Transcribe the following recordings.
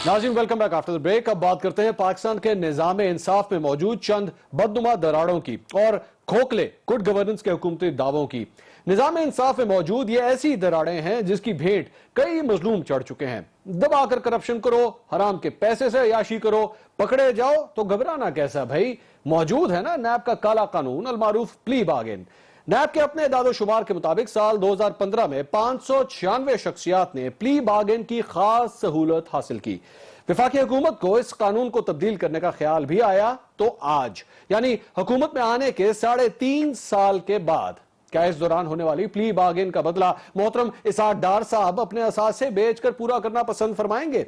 नाज़रीन welcome back after the break. अब बात करते हैं पाकिस्तान के निजाम इंसाफ में मौजूद चंद बदनुमा दरारों की और खोखले गुड गवर्नेंस के हुकूमती दावों की। निजाम इंसाफ में मौजूद ये ऐसी दरारें हैं जिसकी भेंट कई मजलूम चढ़ चुके हैं। दबाकर करप्शन करो, हराम के पैसे से अयाशी करो, पकड़े जाओ तो घबराना कैसा भाई। मौजूद है ना नैब का काला कानून अल मारूफ प्ली बार्गेन। नैब के अपने दादो शुमार के मुताबिक साल 2015 में 596 शख्सियात ने प्ली बार्गेन की खास सहूलत हासिल की। वफाकी हुकूमत को इस कानून को तब्दील करने का ख्याल भी आया तो आज, यानी हुकूमत में आने के 3.5 साल के बाद, क्या इस दौरान होने वाली प्ली बार्गेन का बदला मोहतरम इसाक डार साहब अपने असासे बेचकर पूरा करना पसंद फरमाएंगे?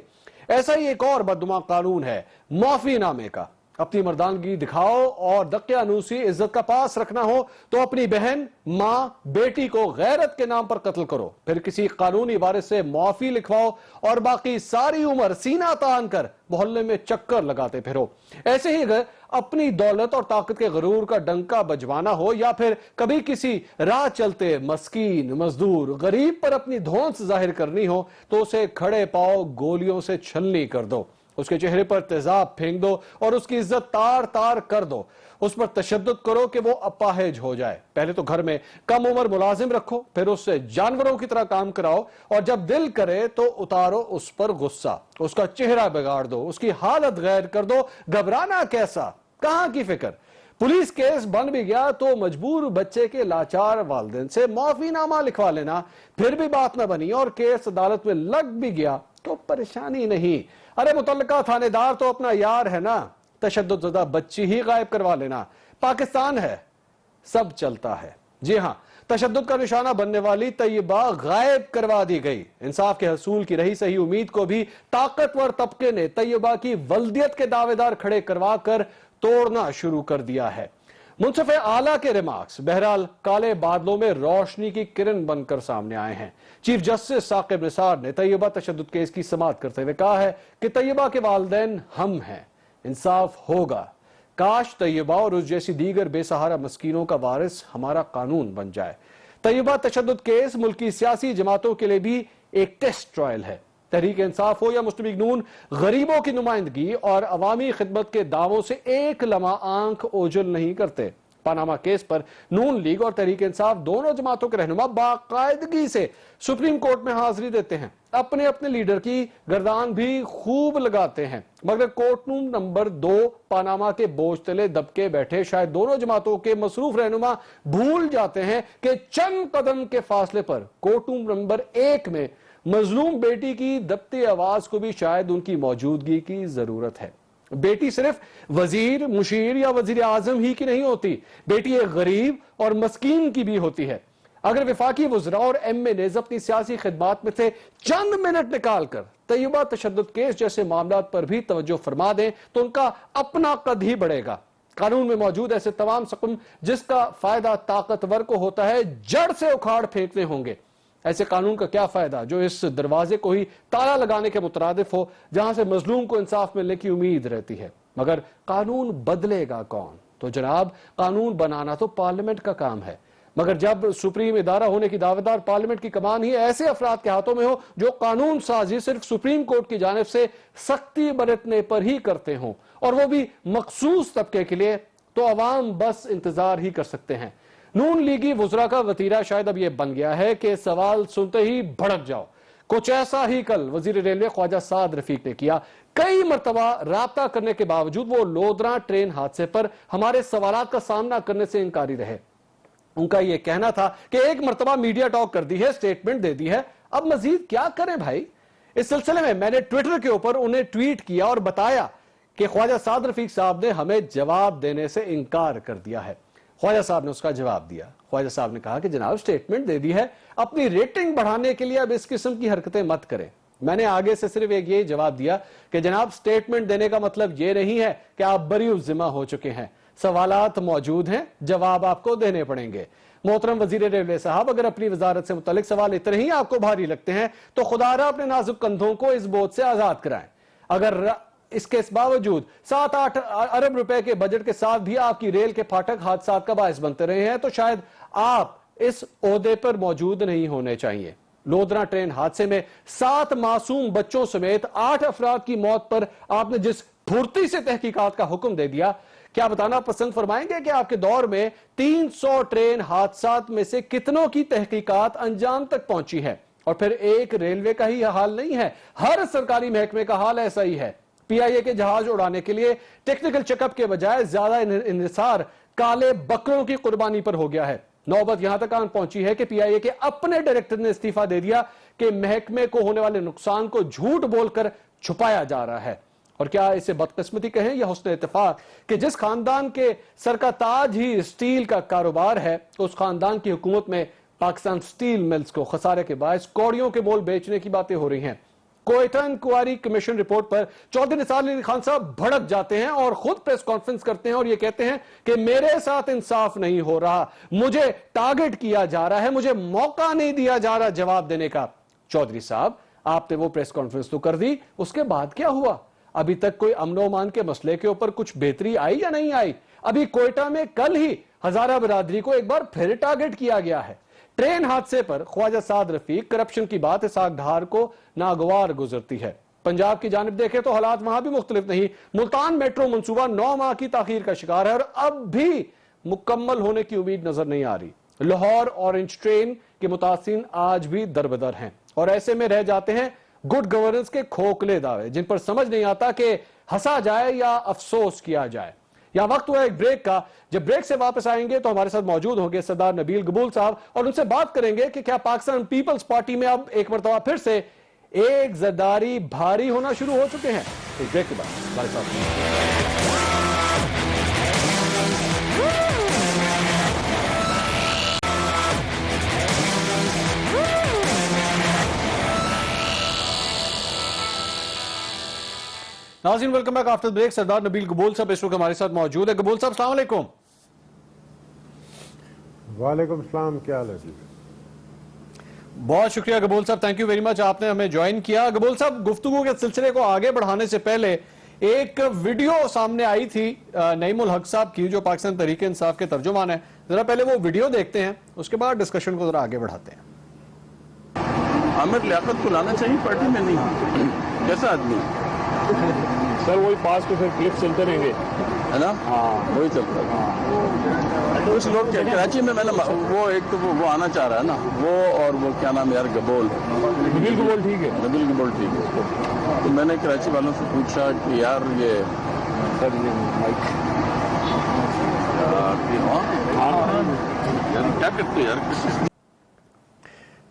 ऐसा ही एक और बददुआ कानून है माफीनामे का। अपनी मर्दानगी दिखाओ और दकियानूसी इज्जत का पास रखना हो तो अपनी बहन, माँ, बेटी को गैरत के नाम पर कत्ल करो, फिर किसी कानूनी वारिस से माफी लिखवाओ और बाकी सारी उम्र सीना तान कर मोहल्ले में चक्कर लगाते फिरो। ऐसे ही अगर अपनी दौलत और ताकत के गरूर का डंका बजवाना हो या फिर कभी किसी राह चलते मस्कीन, मजदूर, गरीब पर अपनी धौंस जाहिर करनी हो तो उसे खड़े पाओ गोलियों से छलनी कर दो, उसके चेहरे पर तेजाब फेंक दो और उसकी इज्जत तार तार कर दो। उस पर तशद्दुद करो कि वो अपाहिज हो जाए। पहले तो घर में कम उम्र मुलाजिम रखो, फिर उससे जानवरों की तरह काम कराओ और जब दिल करे तो उतारो उस पर गुस्सा, उसका चेहरा बिगाड़ दो, उसकी हालत गैर कर दो। घबराना कैसा, कहां की फिक्र। पुलिस केस बन भी गया तो मजबूर बच्चे के लाचार वालिदैन से माफीनामा लिखवा लेना, फिर भी बात न बनी और केस अदालत में लग भी गया तो परेशानी नहीं। अरे मुतल्लिका थानेदार तो अपना यार है ना, तशद्दुदज़दा बच्ची ही गायब करवा लेना। पाकिस्तान है, सब चलता है। जी हां, तशद्दुद का निशाना बनने वाली तैयबा गायब करवा दी गई। इंसाफ के हसूल की रही सही उम्मीद को भी ताकतवर तबके ने तैयबा की वल्दियत के दावेदार खड़े करवा कर तोड़ना शुरू कर दिया है। मुंसिफ आला के रिमार्क्स बहरहाल काले बादलों में रोशनी की किरण बनकर सामने आए हैं। चीफ जस्टिस साकिब निसार ने तैयबा तशद्दुद केस की समाअत करते हुए कहा है कि तैयबा के वालिदैन हम हैं, इंसाफ होगा। काश तैयबा और उस जैसी दीगर बेसहारा मस्कीनों का वारिस हमारा कानून बन जाए। तैयबा तशद्दुद केस मुल्क की सियासी जमातों के लिए भी एक टेस्ट ट्रायल है। तहरीक इंसाफ हो या मुस्लिम लीग नून, गरीबों की नुमाइंदगी और अवामी खिदमत के दावों से एक लम्हा आंख ओझल नहीं करते। पानामा केस पर नून लीग और तहरीक इंसाफ दोनों जमातों के रहनुमा बाकायदगी से सुप्रीम कोर्ट में हाजिरी देते हैं, अपने अपने लीडर की गर्दान भी खूब लगाते हैं, मगर कोर्ट रूम नंबर 2 पानामा के बोझ तले दबके बैठे शायद दोनों जमातों के मसरूफ रहनुमा भूल जाते हैं कि चंद कदम के फासले पर कोर्ट रूम नंबर 1 में मजलूम बेटी की दबती आवाज को भी शायद उनकी मौजूदगी की जरूरत है। बेटी सिर्फ वजीर, मुशीर या वजीर आजम ही की नहीं होती, बेटी एक गरीब और मस्कीन की भी होती है। अगर विफाकी वज़रा और एमए ने अपनी सियासी खिदमात में से चंद मिनट निकालकर तैयबा तशद्दुद केस जैसे मामलात पर भी तवज्जो फरमा दें तो उनका अपना कद ही बढ़ेगा। कानून में मौजूद ऐसे तमाम सकम जिसका फायदा ताकतवर को होता है, जड़ से उखाड़ फेंकने होंगे। ऐसे कानून का क्या फायदा जो इस दरवाजे को ही ताला लगाने के मुतरादिफ हो, जहां से मजलूम को इंसाफ मिलने की उम्मीद रहती है। मगर कानून बदलेगा कौन? तो जनाब, कानून बनाना तो पार्लियामेंट का काम है, मगर जब सुप्रीम इदारा होने की दावेदार पार्लियामेंट की कमान ही ऐसे अफराद के हाथों में हो जो कानून साजी सिर्फ सुप्रीम कोर्ट की जानिब से सख्ती बरतने पर ही करते हों और वो भी मखसूस तबके के लिए, तो अवाम बस इंतजार ही कर सकते हैं। नून लीगी वुज़रा का वतीरा शायद अब यह बन गया है कि सवाल सुनते ही भड़क जाओ। कुछ ऐसा ही कल वजीर रेलवे ख्वाजा साद रफीक ने किया। कई मरतबा राब्ता करने के बावजूद वो लोधरा ट्रेन हादसे पर हमारे सवालात का सामना करने से इंकारी रहे। उनका यह कहना था कि एक मरतबा मीडिया टॉक कर दी है, स्टेटमेंट दे दी है, अब मजीद क्या करें भाई। इस सिलसिले में मैंने ट्विटर के ऊपर उन्हें ट्वीट किया और बताया कि ख्वाजा साद रफीक साहब ने हमें जवाब देने से इनकार कर दिया है। ख्वाजा साहब ने उसका जवाब दिया। ख्वाजा साहब ने कहा कि जनाब स्टेटमेंट दे दी है, अपनी रेटिंग बढ़ाने के लिए अब इस किस्म की हरकतें मत करें। मैंने आगे से सिर्फ एक ये जवाब दिया कि जनाब स्टेटमेंट देने का मतलब ये नहीं है कि आप बरी जिम्मा हो चुके हैं, सवालात मौजूद हैं, जवाब आपको देने पड़ेंगे। मोहतरम वजीर रेलवे साहब, अगर अपनी वजारत से मुतल्लिक सवाल इतने ही आपको भारी लगते हैं तो खुदारा अपने नाजुक कंधों को इस बोझ से आजाद कराएं। अगर इसके बावजूद 7-8 अरब रुपए के बजट के साथ भी आपकी रेल के फाटक हादसा का बायस बनते रहे हैं तो शायद आप इस ओहदे पर मौजूद नहीं होने चाहिए। लोधरा ट्रेन हादसे में 7 मासूम बच्चों समेत 8 अफराद की मौत पर आपने जिस फुर्ती से तहकीकात का हुक्म दे दिया, क्या बताना पसंद फरमाएंगे कि आपके दौर में 300 ट्रेन हादसात में से कितनों की तहकीकात अंजाम तक पहुंची है? और फिर एक रेलवे का ही हाल नहीं है, हर सरकारी महकमे का हाल ऐसा ही है। पीआईए के जहाज उड़ाने के लिए टेक्निकल चेकअप के बजाय ज्यादा इन्हिसार काले बकरों की कुर्बानी पर हो गया है। नौबत यहां तक आन पहुंची है कि पीआईए के अपने डायरेक्टर ने इस्तीफा दे दिया कि महकमे को होने वाले नुकसान को झूठ बोलकर छुपाया जा रहा है। और क्या इसे बदकिस्मती कहें या हुस्न इत्तेफाक कि जिस खानदान के सर का ताज ही स्टील का कारोबार है, उस खानदान की हुकूमत में पाकिस्तान स्टील मिल्स को खसारे के बायस कौड़ियों के मोल बेचने की बातें हो रही हैं। कोयटा इंक्वायरी कमीशन रिपोर्ट पर चौधरी निसार अली खान साहब भड़क जाते हैं और खुद प्रेस कॉन्फ्रेंस करते हैं और यह कहते हैं कि मेरे साथ इंसाफ नहीं हो रहा, मुझे टारगेट किया जा रहा है, मुझे मौका नहीं दिया जा रहा जवाब देने का। चौधरी साहब, आपने वो प्रेस कॉन्फ्रेंस तो कर दी, उसके बाद क्या हुआ? अभी तक कोई अमनो अमान के मसले के ऊपर कुछ बेहतरी आई या नहीं आई? अभी कोयटा में कल ही हजारा बिरादरी को एक बार फिर टारगेट किया गया है। ट्रेन हादसे पर ख्वाजा साद रफीक, करप्शन की बात इसाक ढार को नागवार गुजरती है। पंजाब की जानिब देखें तो हालात वहां भी मुख्तलिफ नहीं। मुल्तान मेट्रो मंसूबा 9 माह की ताखीर का शिकार है और अब भी मुकम्मल होने की उम्मीद नजर नहीं आ रही। लाहौर ऑरेंज ट्रेन के मुतासिन आज भी दरबदर हैं और ऐसे में रह जाते हैं गुड गवर्नेंस के खोखले दावे, जिन पर समझ नहीं आता कि हंसा जाए या अफसोस किया जाए। यहां वक्त हुआ एक ब्रेक का। जब ब्रेक से वापस आएंगे तो हमारे साथ मौजूद होंगे सरदार नबील कबूल साहब और उनसे बात करेंगे कि क्या पाकिस्तान पीपल्स पार्टी में अब एक मरतबा फिर से एक जरदारी भारी होना शुरू हो चुके हैं। एक ब्रेक के बाद हमारे साथ नाज़रीन, वेलकम बैक आफ्टर ब्रेक। सरदार नबील कबूल साहब इस वक्त हमारे साथ मौजूद है। कबूल साहब, अस्सलाम वालेकुम। वालेकुम सलाम, क्या हाल है जी? बहुत शुक्रिया कबूल साहब, थैंक यू वेरी मच, आपने हमें ज्वाइन किया। कबूल साहब, गुफ्तगू के सिलसिले को आगे बढ़ाने से पहले एक वीडियो सामने आई थी नईमुल हक साहब की, जो पाकिस्तान तहरीक इंसाफ के तर्जुमान है। जरा पहले वो वीडियो देखते हैं, उसके बाद डिस्कशन को जरा आगे बढ़ाते हैं। आमिर लियाकत को लाना चाहिए पार्टी में, नहीं कैसा आदमी सर, वही पास के फिर क्लिप चलते रहेंगे, है ना? हाँ, वही चलता है। कुछ लोग कराची में मैंने वो एक तो वो आना चाह रहा है ना, वो और वो क्या नाम यार, गबोल, नबील कबूल ठीक है, नबील कबूल ठीक है। तो मैंने कराची वालों से पूछा कि यार ये सर ये माइक यार क्या करते यार।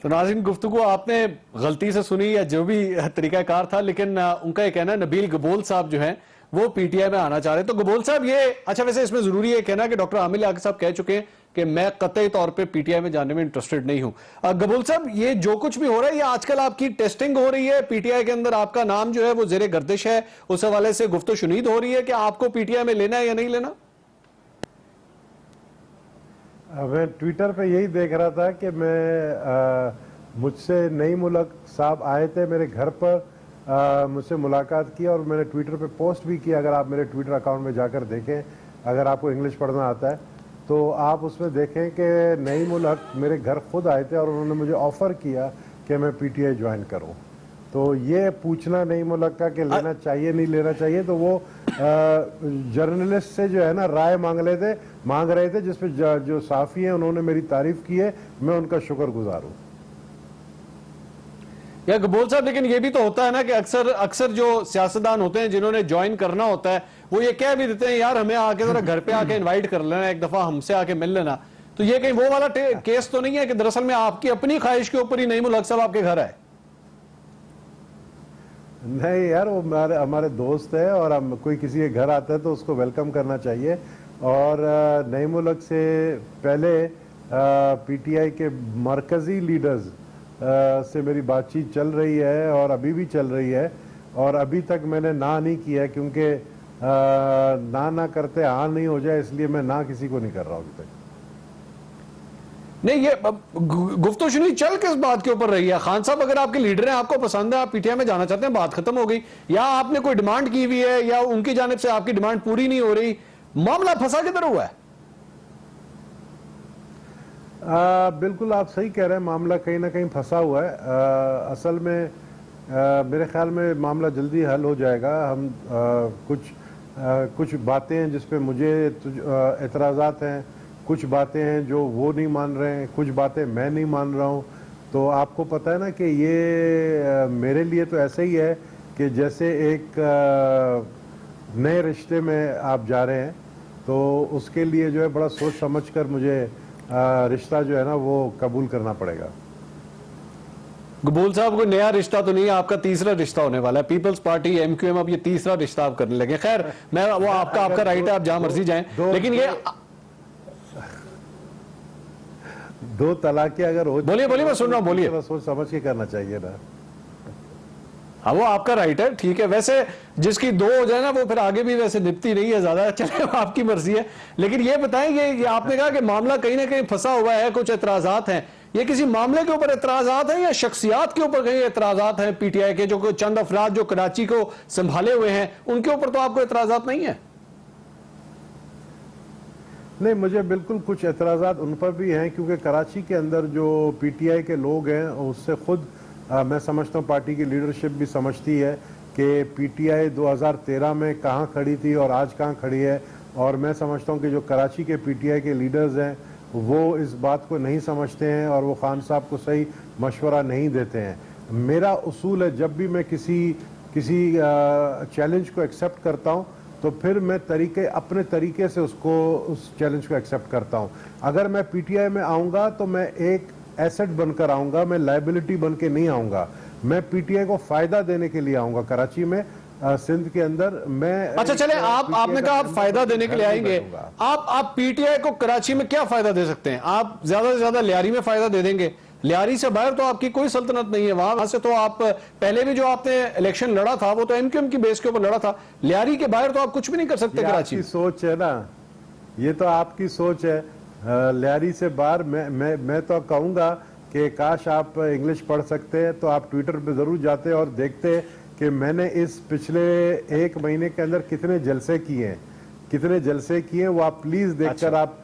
तो नाज़रीन, गुफ्तगू आपने गलती से सुनी या जो भी तरीकाकार था, लेकिन उनका ये कहना, नबील कबूल साहब जो हैं वो पीटीआई में आना चाह रहे हैं। तो कबूल साहब ये अच्छा, वैसे इसमें जरूरी है कहना कि डॉक्टर आमिर लियाकत साहब कह चुके हैं कि मैं कतई तौर पे पीटीआई में जाने में इंटरेस्टेड नहीं हूं। कबूल साहब, ये जो कुछ भी हो रहा है, ये आजकल आपकी टेस्टिंग हो रही है पीटीआई के अंदर, आपका नाम जो है वो जेरे गर्दिश है, उस हवाले से गुफ्तो शुनीद हो रही है कि आपको पीटीआई में लेना है या नहीं लेना? मैं ट्विटर पे यही देख रहा था कि मुझसे नईमुल हक साहब आए थे मेरे घर पर, मुझसे मुलाकात की और मैंने ट्विटर पे पोस्ट भी किया। अगर आप मेरे ट्विटर अकाउंट में जाकर देखें, अगर आपको इंग्लिश पढ़ना आता है तो आप उसमें देखें कि नईमुल हक मेरे घर खुद आए थे और उन्होंने मुझे ऑफ़र किया कि मैं पीटीआई ज्वाइन करूं। तो ये पूछना नईमुल हक का कि लेना चाहिए नहीं लेना चाहिए, तो वो जर्नलिस्ट से जो है ना राय मांग रहे थे, जिसपे जो साफ़ी हैं उन्होंने मेरी तारीफ की है, मैं उनका शुक्रगुजार हूँ। या कबूल साहब, लेकिन ये भी तो होता है ना कि अक्सर जो सियासतदान होते हैं जिन्होंने ज्वाइन करना होता है, वो ये कह भी देते हैं यार हमें आके जरा घर पे आके इनवाइट कर लेना, एक दफा हमसे आके मिल लेना। तो ये कहीं वो वाला केस तो नहीं है कि दरअसल में आपकी अपनी ख्वाहिश के ऊपर ही नईमुल हक साहब आपके घर आए? नहीं यार, वो हमारे दोस्त है और हम कोई किसी के घर आता है तो उसको वेलकम करना चाहिए। और नईमुल हक से पहले पीटीआई के मरकजी लीडर्स से मेरी बातचीत चल रही है और अभी भी चल रही है, और अभी तक मैंने ना नहीं किया है, क्योंकि ना करते हाँ नहीं हो जाए, इसलिए मैं ना किसी को नहीं कर रहा हूँ अभी तक। नहीं, ये गुफ्तगू शुनी चल किस बात के ऊपर रही है? खान साहब, अगर आपके लीडर हैं, आपको पसंद है, आप पीटीआई में जाना चाहते हैं, बात खत्म हो गई, या आपने कोई डिमांड की हुई है या उनकी जानिब से आपकी डिमांड पूरी नहीं हो रही, मामला फंसा किधर हुआ है? बिल्कुल आप सही कह रहे हैं, मामला कहीं ना कहीं फंसा हुआ है। असल में मेरे ख्याल में मामला जल्दी हल हो जाएगा। हम कुछ बातें हैं जिस पे मुझे एतराज़ात हैं, कुछ बातें हैं जो वो नहीं मान रहे हैं, कुछ बातें मैं नहीं मान रहा हूँ। तो आपको पता है ना कि ये मेरे लिए तो ऐसा ही है कि जैसे एक नए रिश्ते में आप जा रहे हैं, तो उसके लिए जो है बड़ा सोच समझ कर मुझे रिश्ता जो है ना वो कबूल करना पड़ेगा। कबूल साहब, कोई नया रिश्ता तो नहीं है, आपका तीसरा रिश्ता होने वाला है। पीपल्स पार्टी एमक्यूएम अब ये तीसरा रिश्ता आप करने लगे। खैर, मैं वो आपका राइट है, आप जहां मर्जी जाएं, लेकिन ये दो तलाक़ें अगर हो, बोलिए मैं सुन रहा हूं, बोलिए। सोच समझ के करना चाहिए ना। हाँ, वो आपका राइट है, ठीक है। वैसे जिसकी दो हो जाए ना वो फिर आगे भी वैसे निपती नहीं है ज्यादा, चले आपकी मर्जी है। लेकिन ये बताएंगे, ये आपने कहा कि मामला कहीं ना कहीं फंसा हुआ है, कुछ एतराजात हैं, ये किसी मामले के ऊपर एतराजात हैं या शख्सियात के ऊपर कहीं एतराजात हैं पीटीआई के, जो चंद अफराद जो कराची को संभाले हुए हैं उनके ऊपर तो आपको एतराजात नहीं है? नहीं, मुझे बिल्कुल कुछ एतराज़ात उन पर भी हैं, क्योंकि कराची के अंदर जो पीटीआई के लोग हैं उससे खुद मैं समझता हूँ पार्टी की लीडरशिप भी समझती है कि पीटीआई 2013 में कहाँ खड़ी थी और आज कहाँ खड़ी है। और मैं समझता हूँ कि जो कराची के पीटीआई के लीडर्स हैं वो इस बात को नहीं समझते हैं और वो खान साहब को सही मशवरा नहीं देते हैं। मेरा उसूल है, जब भी मैं किसी चैलेंज को एक्सेप्ट करता हूँ तो फिर मैं अपने तरीके से उस चैलेंज को एक्सेप्ट करता हूँ। अगर मैं पीटीआई में आऊँगा तो मैं एक एसेट बनकर आऊँगा, मैं लायबिलिटी बन के नहीं आऊँगा। मैं पीटीआई को फायदा देने के लिए आऊँगा कराची में, सिंध के अंदर। मैं अच्छा चले, आपने कहा आप फायदा देने के लिए आएंगे। आप पीटीआई को कराची में क्या फायदा दे सकते हैं? आप ज्यादा से ज्यादा लियारी में फायदा दे देंगे। लियारी से बाहर तो आपकी कोई सल्तनत नहीं है, वहां से तो आप पहले भी जो आपने इलेक्शन लड़ा था वो तो एमक्यूएम की बेस के ऊपर लड़ा था। लियारी के बाहर तो आप कुछ भी नहीं कर सकते कराची। आपकी सोच है ना, ये तो आपकी सोच है। लियारी से बाहर मैं तो कहूंगा कि काश आप इंग्लिश पढ़ सकते हैं तो आप ट्विटर पे जरूर जाते और देखते कि मैंने इस पिछले 1 महीने के अंदर कितने जलसे किए हैं। वो आप प्लीज देखकर आप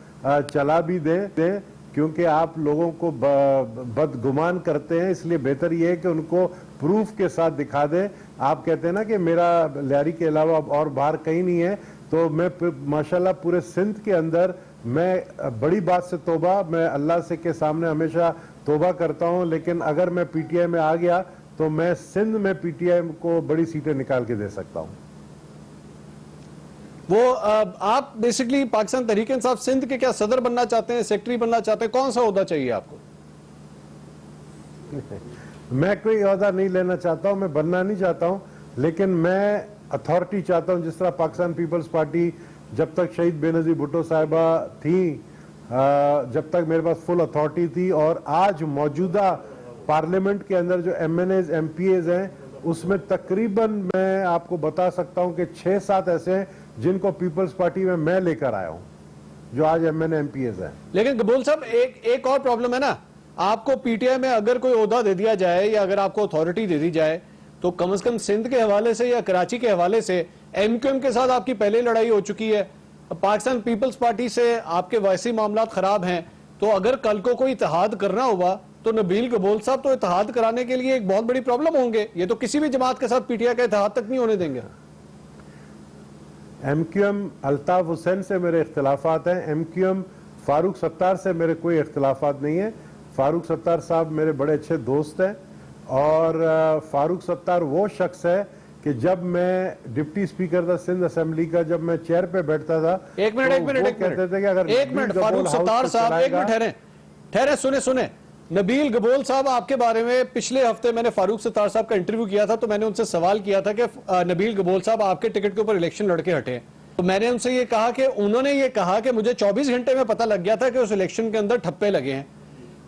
चला भी दें, क्योंकि आप लोगों को बदगुमान करते हैं। इसलिए बेहतर ये है कि उनको प्रूफ के साथ दिखा दें। आप कहते हैं ना कि मेरा लियारी के अलावा और बाहर कहीं नहीं है, तो मैं माशाल्लाह पूरे सिंध के अंदर मैं बड़ी बात से तौबा, मैं अल्लाह से के सामने हमेशा तौबा करता हूं। लेकिन अगर मैं पीटीआई में आ गया तो मैं सिंध में पीटीआई को बड़ी सीटें निकाल के दे सकता हूं। वो आप बेसिकली पाकिस्तान तहरीक-ए-इंसाफ सिंध के क्या सदर बनना चाहते हैं, सेक्रेटरी बनना चाहते हैं, कौन सा ओहदा चाहिए आपको? मैं कोई ओहदा नहीं लेना चाहता हूं, मैं बनना नहीं चाहता हूं, लेकिन मैं अथॉरिटी चाहता हूं। जिस तरह पाकिस्तान पीपल्स पार्टी जब तक शहीद बेनजीर भुट्टो साहिबा थी, जब तक मेरे पास फुल अथॉरिटी थी, और आज मौजूदा पार्लियामेंट के अंदर जो एमएनएज एमपीएज हैं उसमें तकरीबन मैं आपको बता सकता हूं कि 6-7 ऐसे हैं जिनको पीपल्स पार्टी में मैं लेकर आया हूं, जो आज एमएनए एमपीएज हैं। लेकिन कबूल साहब, एक और प्रॉब्लम है ना, आपको पीटीआई में अगर कोई ओहदा दे दिया जाए या अगर आपको अथॉरिटी दे दी जाए तो कम से कम सिंध के हवाले से या कराची के हवाले से एमक्यूएम के साथ आपकी पहले लड़ाई हो चुकी है, पाकिस्तान पीपल्स पार्टी से आपके वैसे मामला खराब हैं। तो अगर कल को कोई इत्तेहाद करना हुआ तो नबील कबूल साहब तो इत्तेहाद कराने के लिए एक बहुत बड़ी प्रॉब्लम होंगे। ये तो किसी भी जमात के साथ पीटीआई का इत्तेहाद तक नहीं होने देंगे। एमक्यूएम अल्ताफ हुसैन से मेरे इख्तिलाफात हैं, एमक्यूएम फारूक सत्तार से मेरे कोई इख्तिलाफात नहीं है। फारूक सत्तार साहब मेरे बड़े अच्छे दोस्त हैं, और फारूक सत्तार वो शख्स है कि जब मैं डिप्टी स्पीकर था सिंध असेंबली का, जब मैं चेयर पे बैठता था, एक मिनट कहते थे कि अगर फारूक सत्तार साहब, एक मिनट ठहरे, सुने नबील गबोल साहब, आपके बारे में पिछले हफ्ते मैंने फारूक सत्तार साहब का इंटरव्यू किया था, तो मैंने उनसे सवाल किया था कि नबील गबोल साहब आपके टिकट के ऊपर इलेक्शन लड़के हटे। तो मैंने उनसे ये कहा कि उन्होंने ये कहा कि मुझे 24 घंटे में पता लग गया था कि उस इलेक्शन के अंदर ठप्पे लगे हैं।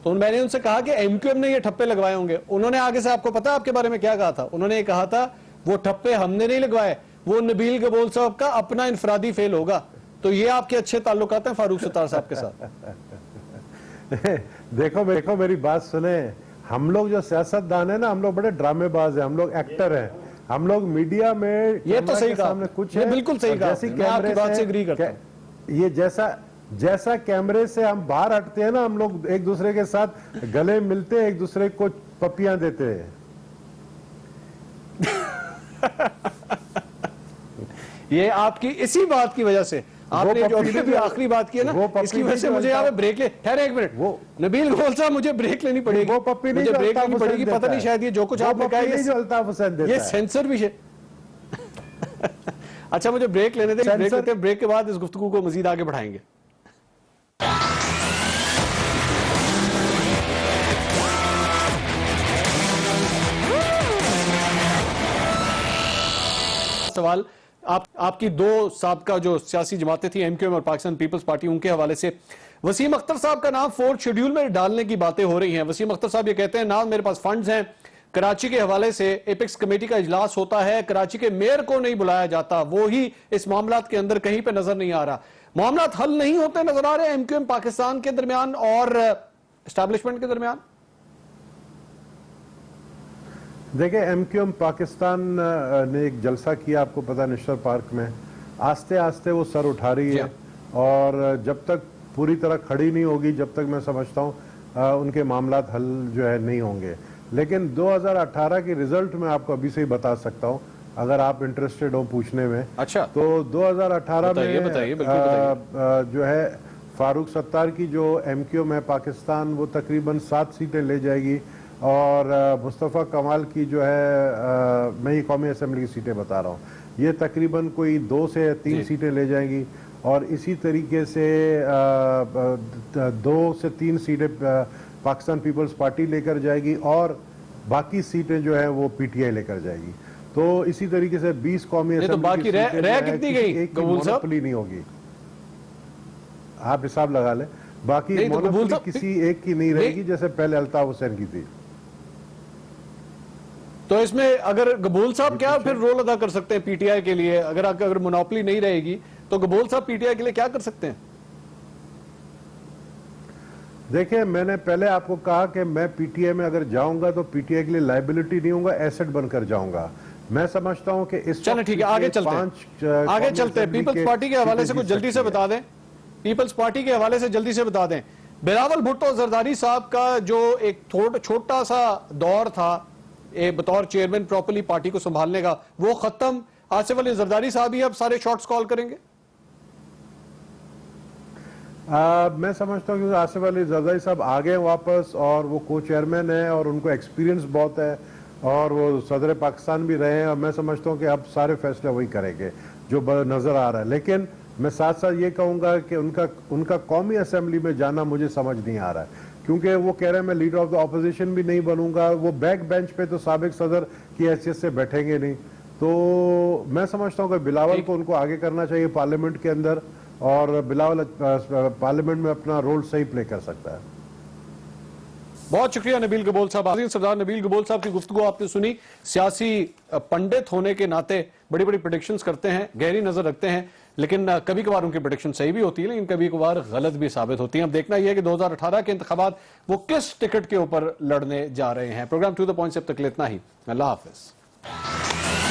तो मैंने उनसे कहा कि एमक्यूएम ने ये ठप्पे लगवाए होंगे। उन्होंने आगे से आपको पता है आपके बारे में क्या कहा था? उन्होंने ये कहा था वो ठप्पे हमने नहीं लगवाए, वो नबील गबोल साहब का अपना इनफरादी फेल होगा। तो ये आपके अच्छे ताल्लुकात हैं फारूक सत्तार साहब के साथ? देखो मेरी बात सुने, हम लोग जो सियासतदान है ना, हम लोग बड़े ड्रामेबाज हैं, हम लोग एक्टर हैं, हम लोग मीडिया में ये तो सही कहा, सामने कुछ है, बिल्कुल सही कहा, मैं आपकी बात से एग्री करता हूं। ये जैसा जैसा कैमरे से हम बाहर हटते हैं ना, हम लोग एक दूसरे के साथ गले मिलते हैं, एक दूसरे को पप्पियां देते हैं। ये आपकी इसी बात की वजह से आपने जो अभी आखिरी बात की है ना, इसकी वजह से मुझे यहाँ पे ब्रेक ले, ठहरे एक मिनट, वो नबील गोल साहब मुझे ब्रेक लेनी पड़ेगी, वो पप्पी नहीं, मुझे ब्रेक लेनी पड़ेगी, पता नहीं शायद ये जो कुछ आपने कहा जो अल्ताफ हुसैन देता ये है। सेंसर भी है। अच्छा मुझे ब्रेक लेने दें, ब्रेक लेते हैं, ब्रेक के बाद इस गुफ्तगू को मजीद आगे बढ़ाएंगे। सवाल आपकी दो साबका जो सियासी जमातें थी, एमक्यूएम और पाकिस्तान पीपल्स पार्टी, उनके हवाले से वसीम अख्तर साहब का नाम 4th शेड्यूल में डालने की बातें हो रही हैं। वसीम अख्तर साहब ये कहते हैं ना मेरे पास फंड्स हैं, कराची के हवाले से एपेक्स कमेटी का इजलास होता है, कराची के मेयर को नहीं बुलाया जाता, वो ही इस मामलात के अंदर कहीं पे नजर नहीं आ रहा, मामलात हल नहीं होते नजर आ रहे हैं एमक्यूएम पाकिस्तान के दरमियान और एस्टैब्लिशमेंट के दरमियान। देखिए, एमक्यूएम पाकिस्तान ने एक जलसा किया, आपको पता, नेशनल पार्क में। आस्ते आस्ते वो सर उठा रही है और जब तक पूरी तरह खड़ी नहीं होगी, जब तक मैं समझता हूँ उनके मामलात हल जो है नहीं होंगे। लेकिन 2018 की रिजल्ट मैं आपको अभी से ही बता सकता हूँ, अगर आप इंटरेस्टेड हो पूछने में। अच्छा, तो 2018 में बताइए, बताइए। जो है फारूक सत्तार की जो एमक्यूएम है पाकिस्तान, वो तकरीबन 7 सीटें ले जाएगी और मुस्तफ़ा कमाल की जो है मैं ये कौमी असेंबली की सीटें बता रहा हूँ, ये तकरीबन कोई 2 से 3 सीटें ले जाएंगी और इसी तरीके से 2 से 3 सीटें पाकिस्तान पीपल्स पार्टी लेकर जाएगी और बाकी सीटें जो है वो पीटीआई लेकर जाएगी। तो इसी तरीके से 20 कौमी तो बाकी रह कितनी गई कबूल साहब? नहीं होगी, आप हिसाब लगा लें, बाकी मोनोपोली किसी एक की नहीं रहेगी जैसे पहले अल्ताफ हुसैन की थी। तो इसमें अगर गबूल साहब क्या फिर रोल अदा कर सकते हैं पीटीआई के लिए? अगर मोनोपोली नहीं रहेगी तो गबूल साहब पीटीआई के लिए क्या कर सकते हैं? देखिए, मैंने पहले आपको कहा कि मैं पीटीआई में अगर जाऊंगा तो पीटीआई के लिए लायबिलिटी नहीं होगा, एसेट बनकर जाऊंगा। मैं समझता हूं कि इस चलो ठीक है, आगे चलते हैं पीपल्स पार्टी के हवाले से कुछ जल्दी से बता दें, पीपल्स पार्टी के हवाले से जल्दी से बता दें। बिलावल भुट्टो जरदारी साहब का जो एक छोटा सा दौर था बतौर चेयरमैन प्रॉपर्ली पार्टी को संभालने का, वो खत्म। आसिफ अली जरदारी साहब ही अब सारे शॉट्स कॉल करेंगे। मैं समझता हूँ कि आसिफ अली जरदारी साहब आ गए वापस और वो को चेयरमैन है और उनको एक्सपीरियंस बहुत है और वो सदर पाकिस्तान भी रहे हैं और मैं समझता हूँ कि अब सारे फैसले वही करेंगे जो नजर आ रहा है। लेकिन मैं साथ साथ ये कहूंगा कि उनका कौमी असेंबली में जाना मुझे समझ नहीं आ रहा है, क्योंकि वो कह रहे हैं मैं लीडर ऑफ द ऑपोजिशन भी नहीं बनूंगा, वो बैक बेंच पे तो साबिक सदर की हैसियत से बैठेंगे नहीं। तो मैं समझता हूँ कि बिलावल को उनको आगे करना चाहिए पार्लियामेंट के अंदर और बिलावल पार्लियामेंट में अपना रोल सही प्ले कर सकता है। बहुत शुक्रिया नबील गबोल साहब। सरदार नबील गबोल साहब की गुफ्तगू आपने सुनी। सियासी पंडित होने के नाते बड़ी बड़ी प्रेडिक्शंस करते हैं, गहरी नजर रखते हैं, लेकिन कभी कभार उनकी प्रेडिक्शन सही भी होती है, लेकिन कभी कभार गलत भी साबित होती है। अब देखना यह है कि 2018 के इंतखाबात वो किस टिकट के ऊपर लड़ने जा रहे हैं। प्रोग्राम टू द पॉइंट से अब तक इतना ही। अल्लाह हाफिज।